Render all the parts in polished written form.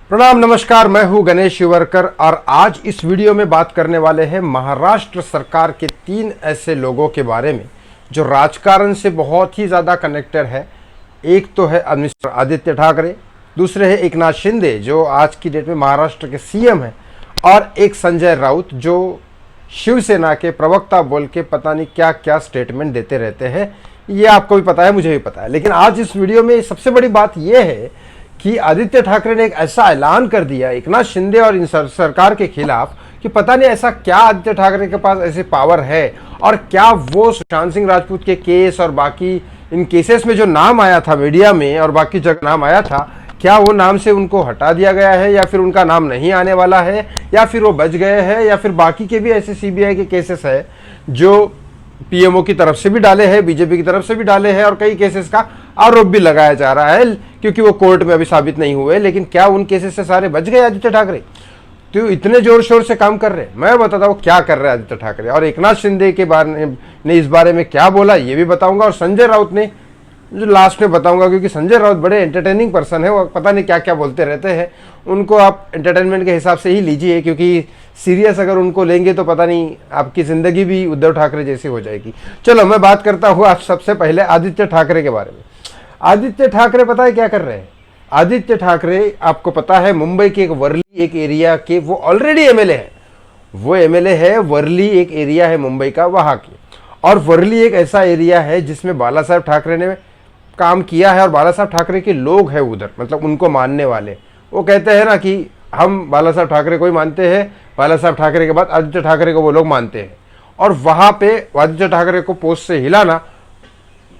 प्रणाम, नमस्कार। मैं हूं गणेश शिवरकर और आज इस वीडियो में बात करने वाले हैं महाराष्ट्र सरकार के 3 ऐसे लोगों के बारे में जो राजकारण से बहुत ही ज़्यादा कनेक्टेड है। एक तो है मिस्टर आदित्य ठाकरे, दूसरे है एकनाथ शिंदे जो आज की डेट में महाराष्ट्र के सीएम हैं, और एक संजय राउत जो शिवसेना के प्रवक्ता बोल के पता नहीं क्या क्या स्टेटमेंट देते रहते हैं। ये आपको भी पता है, मुझे भी पता है। लेकिन आज इस वीडियो में सबसे बड़ी बात यह है कि आदित्य ठाकरे ने एक ऐसा ऐलान कर दिया एकनाथ शिंदे और इन सरकार के खिलाफ कि पता नहीं ऐसा क्या आदित्य ठाकरे के पास ऐसे पावर है, और क्या वो सुशांत सिंह राजपूत के केस और बाकी इन केसेस में जो नाम आया था मीडिया में और बाकी जगह नाम आया था, क्या वो नाम से उनको हटा दिया गया है या फिर उनका नाम नहीं आने वाला है या फिर वो बच गए हैं, या फिर बाकी के भी ऐसे सीबीआई के केसेस है जो पीएमओ की तरफ से भी डाले हैं, बीजेपी की तरफ से भी डाले हैं, और कई केसेस का आरोप भी लगाया जा रहा है क्योंकि वो कोर्ट में अभी साबित नहीं हुए। लेकिन क्या उन केसेस से सारे बच गए आदित्य ठाकरे? तो इतने जोर शोर से काम कर रहे हैं। मैं बताता हूँ क्या कर रहे हैं आदित्य ठाकरे, और एकनाथ शिंदे के बारे ने इस बारे में क्या बोला ये भी बताऊंगा, और संजय राउत ने जो लास्ट में बताऊंगा, क्योंकि संजय राउत बड़े एंटरटेनिंग पर्सन है। वो पता नहीं क्या क्या बोलते रहते हैं, उनको आप एंटरटेनमेंट के हिसाब से ही लीजिए, क्योंकि सीरियस अगर उनको लेंगे तो पता नहीं आपकी ज़िंदगी भी उद्धव ठाकरे जैसी हो जाएगी। चलो मैं बात करता हूँ आज सबसे पहले आदित्य ठाकरे के बारे में। आदित्य ठाकरे पता है क्या कर रहे हैं? आदित्य ठाकरे आपको पता है मुंबई के एक वर्ली एक एरिया के वो ऑलरेडी एमएलए है। वो एमएलए है, वर्ली एक एरिया है मुंबई का, वहाँ की। और वर्ली एक ऐसा एरिया है जिसमें बाला साहब ठाकरे ने काम किया है, और बाला साहब ठाकरे के लोग हैं उधर, मतलब उनको मानने वाले। वो कहते हैं ना कि हम बाला साहब ठाकरे को ही मानते हैं, बाला साहब ठाकरे के बाद आदित्य ठाकरे को वो लोग मानते हैं। और वहाँ पे आदित्य ठाकरे को पोस्ट से हिलाना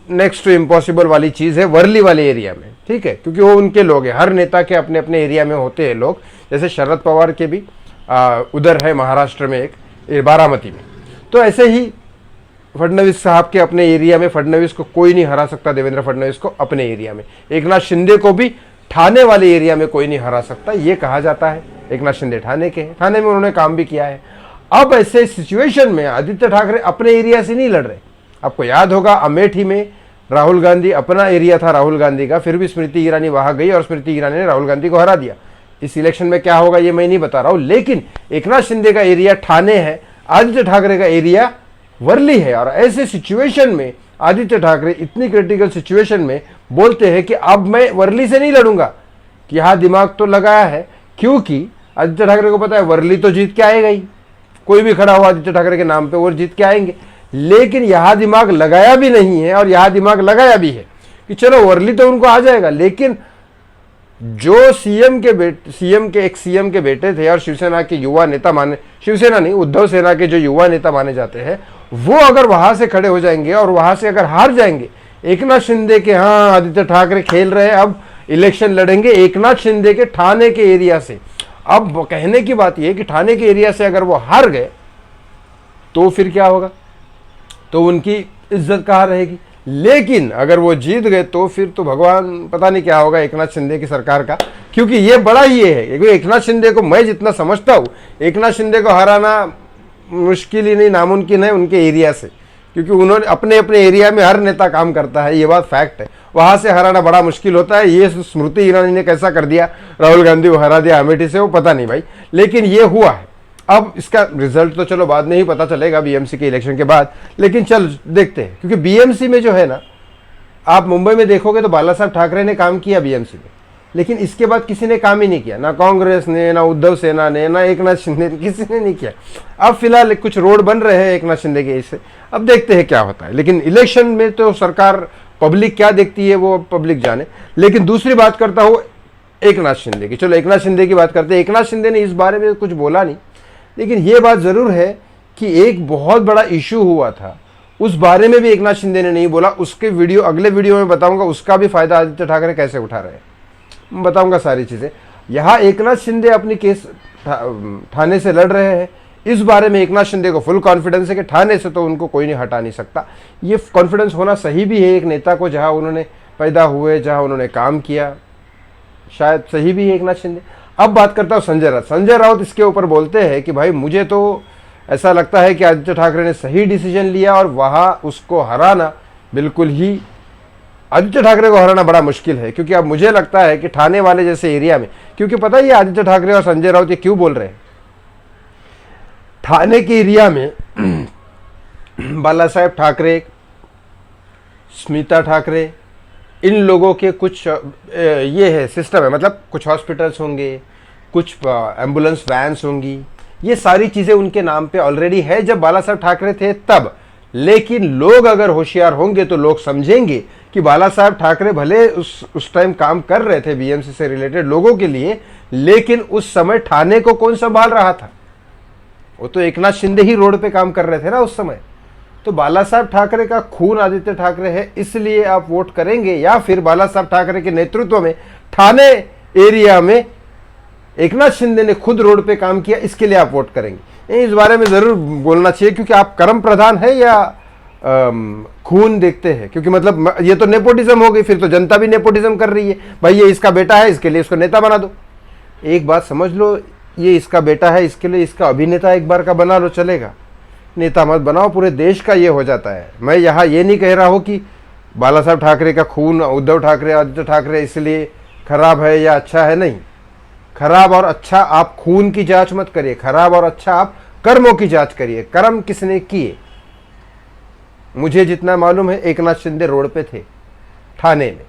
नेक्स्ट टू इम्पॉसिबल वाली चीज़ है वर्ली वाले एरिया में, ठीक है, क्योंकि वो उनके लोग हैं। हर नेता के अपने अपने एरिया में होते हैं लोग, जैसे शरद पवार के भी उधर है महाराष्ट्र में एक बारामती में। तो ऐसे ही फडणवीस साहब के अपने एरिया में फडणवीस को कोई नहीं हरा सकता, देवेंद्र फडणवीस को अपने एरिया में। एकनाथ शिंदे को भी ठाणे वाले एरिया में कोई नहीं हरा सकता, ये कहा जाता है। एकनाथ शिंदे ठाणे के हैं, ठाणे में उन्होंने काम भी किया है। अब ऐसे सिचुएशन में आदित्य ठाकरे अपने एरिया से नहीं लड़ रहे। आपको याद होगा अमेठी में राहुल गांधी, अपना एरिया था राहुल गांधी का, फिर भी स्मृति ईरानी वहां गई और स्मृति ईरानी ने राहुल गांधी को हरा दिया। इस इलेक्शन में क्या होगा ये मैं नहीं बता रहा हूं, लेकिन एकनाथ शिंदे का एरिया ठाणे है, आदित्य ठाकरे का एरिया वर्ली है। और ऐसे सिचुएशन में आदित्य ठाकरे इतनी क्रिटिकल सिचुएशन में बोलते हैं कि अब मैं वर्ली से नहीं लड़ूंगा, कि यहाँ दिमाग तो लगाया है, क्योंकि आदित्य ठाकरे को पता है वर्ली तो जीत के आएगा ही, कोई भी खड़ा हुआ आदित्य ठाकरे के नाम पे वो जीत के आएंगे। लेकिन यहाँ दिमाग लगाया भी नहीं है, और यहाँ दिमाग लगाया भी है कि चलो वर्ली तो उनको आ जाएगा, लेकिन जो सीएम के बेटे थे और शिवसेना के युवा नेता माने, शिवसेना नहीं उद्धव सेना के जो युवा नेता माने जाते हैं, वो अगर वहां से खड़े हो जाएंगे और वहां से अगर हार जाएंगे, एकनाथ शिंदे के, हाँ आदित्य ठाकरे खेल रहे हैं, अब इलेक्शन लड़ेंगे एकनाथ शिंदे के ठाणे के एरिया से। अब कहने की बात यह कि ठाणे के एरिया से अगर वो हार गए तो फिर क्या होगा? तो उनकी इज्जत कहाँ रहेगी। लेकिन अगर वो जीत गए तो फिर तो भगवान पता नहीं क्या होगा एकनाथ शिंदे की सरकार का, क्योंकि ये बड़ा ही है। क्योंकि एकनाथ शिंदे को मैं जितना समझता हूँ, एकनाथ शिंदे को हराना मुश्किल ही नहीं, नामुमकिन है उनके एरिया से, क्योंकि उन्होंने अपने अपने एरिया में हर नेता काम करता है, ये बात फैक्ट है। वहाँ से हराना बड़ा मुश्किल होता है। ये स्मृति ईरानी ने कैसा कर दिया, राहुल गांधी को हरा दिया अमेठी से, वो पता नहीं भाई, लेकिन ये हुआ है। अब इसका रिजल्ट तो चलो बाद में ही पता चलेगा, बीएमसी के इलेक्शन के बाद, लेकिन चल देखते हैं। क्योंकि बीएमसी में जो है ना, आप मुंबई में देखोगे तो बाला साहब ठाकरे ने काम किया बीएमसी में, लेकिन इसके बाद किसी ने काम ही नहीं किया, ना कांग्रेस ने, ना उद्धव सेना ने, ना एकनाथ शिंदे ने, किसी ने नहीं किया। अब फिलहाल कुछ रोड बन रहे हैं एकनाथ शिंदे के इससे, अब देखते हैं क्या होता है। लेकिन इलेक्शन में तो सरकार, पब्लिक क्या देखती है वो पब्लिक जाने। लेकिन दूसरी बात करता हूँ एकनाथ शिंदे की। चलो एकनाथ शिंदे की बात करते हैं। एकनाथ शिंदे ने इस बारे में कुछ बोला नहीं, लेकिन ये बात जरूर है कि एक बहुत बड़ा इशू हुआ था, उस बारे में भी एकनाथ शिंदे ने नहीं बोला। उसके वीडियो अगले वीडियो में बताऊंगा, उसका भी फायदा आदित्य ठाकरे कैसे उठा रहे हैं, मैं बताऊंगा सारी चीजें। यहाँ एकनाथ शिंदे अपनी केस ठाणे से लड़ रहे हैं, इस बारे में एकनाथ शिंदे को फुल कॉन्फिडेंस है कि ठाणे से तो उनको कोई नहीं हटा नहीं सकता। ये कॉन्फिडेंस होना सही भी है एक नेता को, जहाँ उन्होंने पैदा हुए, जहाँ उन्होंने काम किया, शायद सही भी है एकनाथ शिंदे। अब बात करता हूँ संजय राउत। संजय राउत इसके ऊपर बोलते हैं कि भाई मुझे तो ऐसा लगता है कि आदित्य ठाकरे ने सही डिसीजन लिया, और वहाँ उसको हराना बिल्कुल ही आदित्य ठाकरे को हराना बड़ा मुश्किल है, क्योंकि अब मुझे लगता है कि ठाणे वाले जैसे एरिया में, क्योंकि पता ही है आदित्य ठाकरे और संजय राउत ये क्यों बोल रहे हैं, ठाणे के एरिया में बाला साहेब ठाकरे, स्मिता ठाकरे, इन लोगों के कुछ ये है सिस्टम है, मतलब कुछ हॉस्पिटल्स होंगे, कुछ एम्बुलेंस वैन्स होंगी, ये सारी चीज़ें उनके नाम पे ऑलरेडी है जब बाला साहब ठाकरे थे तब। लेकिन लोग अगर होशियार होंगे तो लोग समझेंगे कि बाला साहब ठाकरे भले उस टाइम काम कर रहे थे बीएमसी से रिलेटेड लोगों के लिए, लेकिन उस समय ठाणे को कौन संभाल रहा था? वो तो एकनाथ शिंदे ही रोड पे काम कर रहे थे ना उस समय। तो बाला साहब ठाकरे का खून आदित्य ठाकरे है, इसलिए आप वोट करेंगे, या फिर बाला साहब ठाकरे के नेतृत्व में ठाणे एरिया में एकनाथ शिंदे ने खुद रोड पे काम किया, इसके लिए आप वोट करेंगे? इस बारे में जरूर बोलना चाहिए, क्योंकि आप कर्म प्रधान है या खून देखते हैं? क्योंकि मतलब ये तो नेपोटिज्म हो गई, फिर तो जनता भी नेपोटिज्म कर रही है, भाई ये इसका बेटा है इसके लिए इसको नेता बना दो। एक बात समझ लो, ये इसका बेटा है इसके लिए इसका अभिनेता एक बार का बना लो, चलेगा, नेता मत बनाओ। पूरे देश का ये हो जाता है। मैं यहाँ ये नहीं कह रहा हूँ कि बाला साहब ठाकरे का खून उद्धव ठाकरे आदित्य ठाकरे इसलिए खराब है या अच्छा है, नहीं। खराब और अच्छा आप खून की जांच मत करिए, खराब और अच्छा आप कर्मों की जांच करिए। कर्म किसने किए? मुझे जितना मालूम है एकनाथ शिंदे रोड पे थे ठाणे में।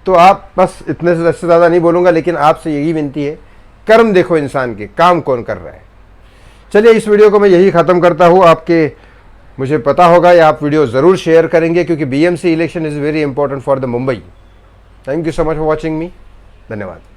तो आप बस इतने से ज़्यादा नहीं बोलूँगा, लेकिन आपसे यही विनती है, कर्म देखो इंसान के, काम कौन कर रहा है। चलिए इस वीडियो को मैं यही ख़त्म करता हूँ। आपके मुझे पता होगा या आप वीडियो ज़रूर शेयर करेंगे, क्योंकि BMC election is very important for the Mumbai. Thank you so much for watching मी। धन्यवाद।